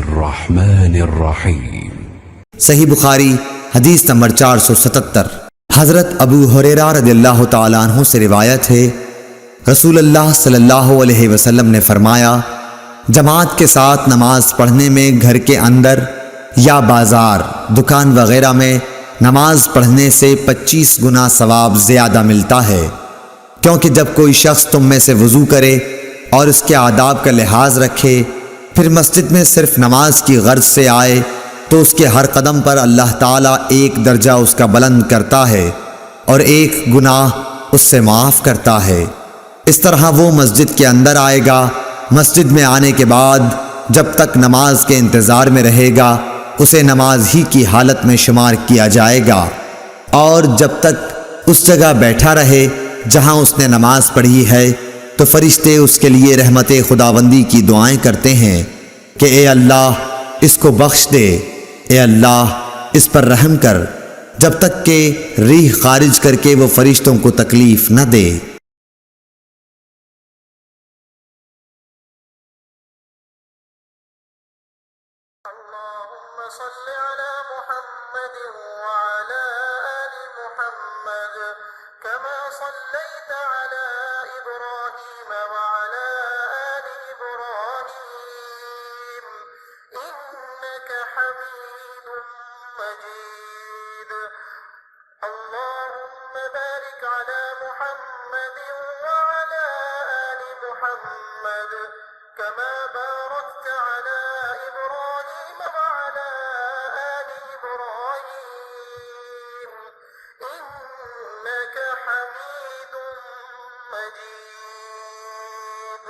الرحمن الرحیم۔ صحیح بخاری حدیث نمبر 477۔ حضرت ابو ہریرہ رضی اللہ تعالیٰ عنہ سے روایت ہے، رسول اللہ صلی اللہ علیہ وسلم نے فرمایا، جماعت کے ساتھ نماز پڑھنے میں گھر کے اندر یا بازار، دکان وغیرہ میں نماز پڑھنے سے 25 گنا ثواب زیادہ ملتا ہے، کیونکہ جب کوئی شخص تم میں سے وضو کرے اور اس کے آداب کا لحاظ رکھے، پھر مسجد میں صرف نماز کی غرض سے آئے تو اس کے ہر قدم پر اللہ تعالیٰ ایک درجہ اس کا بلند کرتا ہے اور ایک گناہ اس سے معاف کرتا ہے۔ اس طرح وہ مسجد کے اندر آئے گا، مسجد میں آنے کے بعد جب تک نماز کے انتظار میں رہے گا اسے نماز ہی کی حالت میں شمار کیا جائے گا، اور جب تک اس جگہ بیٹھا رہے جہاں اس نے نماز پڑھی ہے تو فرشتے اس کے لیے رحمت خداوندی کی دعائیں کرتے ہیں کہ اے اللہ اس کو بخش دے، اے اللہ اس پر رحم کر، جب تک کہ ریح خارج کر کے وہ فرشتوں کو تکلیف نہ دے۔ اللهم صل على محمد وعلى آل محمد كما صليت على إبراهيم وعلى آل إبراهيم إنك حميد مجيد اللهم بارك على محمد وعلى آل محمد كما باركت على إبراهيم وعلى آل إبراهيم إنك حميد مجيد